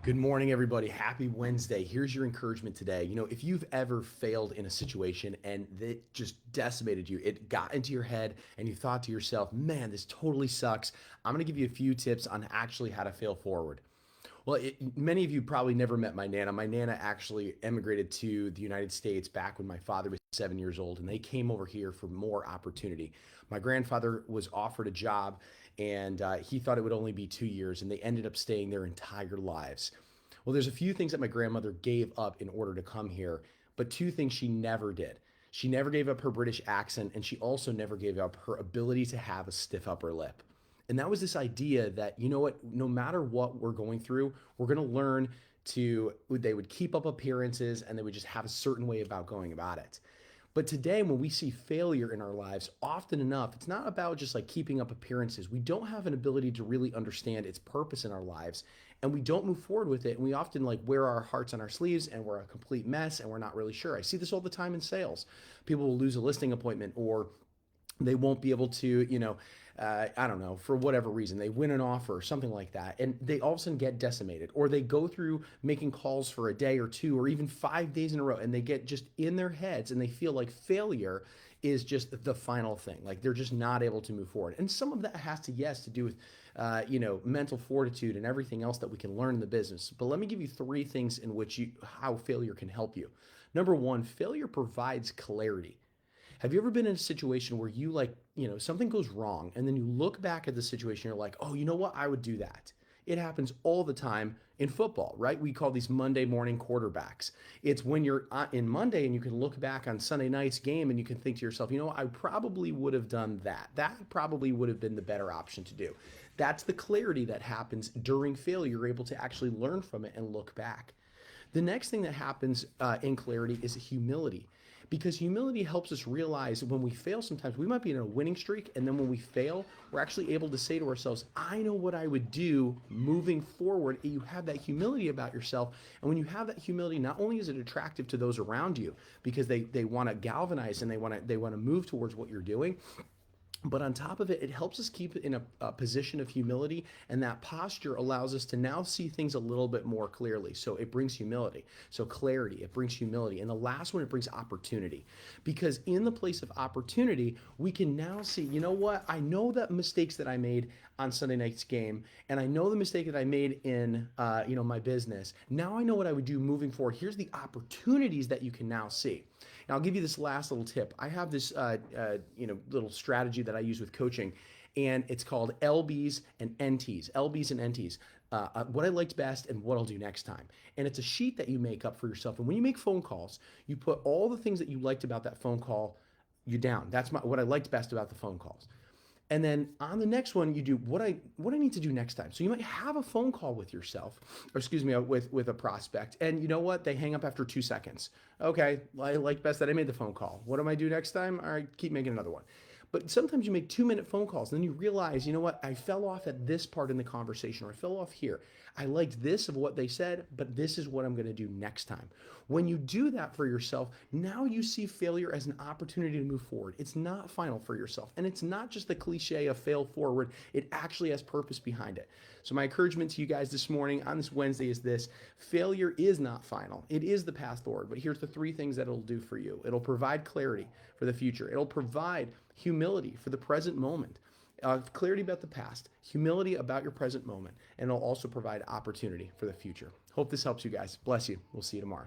Good morning, everybody. Happy Wednesday. Here's your encouragement today. If you've ever failed in a situation and it just decimated you, it got into your head and you thought to yourself, man, this totally sucks. I'm going to give you a few tips on actually how to fail forward. Well, many of you probably never met my Nana. My Nana actually emigrated to the United States back when my father was 7 years old, and they came over here for more opportunity. My grandfather was offered a job, and he thought it would only be 2 years, and they ended up staying their entire lives. Well, there's a few things that my grandmother gave up in order to come here, but two things she never did. She never gave up her British accent, and she also never gave up her ability to have a stiff upper lip. And that was this idea that, you know what, no matter what we're going through, we're going to learn they would keep up appearances and they would just have a certain way about going about it. But today, when we see failure in our lives, often enough, it's not about just like keeping up appearances. We don't have an ability to really understand its purpose in our lives, and we don't move forward with it. And we often like wear our hearts on our sleeves, and we're a complete mess, and we're not really sure. I see this all the time in sales. People will lose a listing appointment, or they won't be able to, I don't know, for whatever reason, they win an offer or something like that, and they all of a sudden get decimated, or they go through making calls for a day or two or even 5 days in a row, and they get just in their heads and they feel like failure is just the final thing. Like they're just not able to move forward. And some of that has to, yes, to do with, mental fortitude and everything else that we can learn in the business. But let me give you three things in which how failure can help you. Number one, failure provides clarity. Have you ever been in a situation where something goes wrong and then you look back at the situation, you're like, oh, you know what? I would do that. It happens all the time in football, right? We call these Monday morning quarterbacks. It's when you're in Monday and you can look back on Sunday night's game and you can think to yourself, you know what? I probably would have done that. That probably would have been the better option to do. That's the clarity that happens during failure. You're able to actually learn from it and look back. The next thing that happens in clarity is humility, because humility helps us realize when we fail, sometimes we might be in a winning streak, and then when we fail, we're actually able to say to ourselves, I know what I would do moving forward. You have that humility about yourself, and when you have that humility, not only is it attractive to those around you because they want to galvanize and they want to move towards what you're doing, but on top of it, it helps us keep it in a position of humility, and that posture allows us to now see things a little bit more clearly. So it brings humility. So clarity, it brings humility. And the last one, it brings opportunity. Because in the place of opportunity, we can now see, you know what? I know that mistakes that I made on Sunday night's game, and I know the mistake that I made in my business. Now I know what I would do moving forward. Here's the opportunities that you can now see. Now I'll give you this last little tip. I have this little strategy that I use with coaching, and it's called LBs and NTs. LBs and NTs. What I liked best and what I'll do next time. And it's a sheet that you make up for yourself. And when you make phone calls, you put all the things that you liked about that phone call you down. That's what I liked best about the phone calls. And then on the next one, you do what I need to do next time. So you might have a phone call with yourself, or excuse me, with a prospect, and you know what? They hang up after 2 seconds. Okay, I like best that I made the phone call. What am I do next time? All right, keep making another one. But sometimes you make 2-minute phone calls, and then you realize, you know what? I fell off at this part in the conversation, or I fell off here. I liked this of what they said, but this is what I'm going to do next time. When you do that for yourself, now you see failure as an opportunity to move forward. It's not final for yourself, and it's not just the cliche of fail forward. It actually has purpose behind it. So my encouragement to you guys this morning on this Wednesday is this: failure is not final. It is the path forward, but here's the three things that it'll do for you. It'll provide clarity for the future. It'll provide humility for the present moment. Clarity about the past, humility about your present moment, and it'll also provide opportunity for the future. Hope this helps you guys. Bless you. We'll see you tomorrow.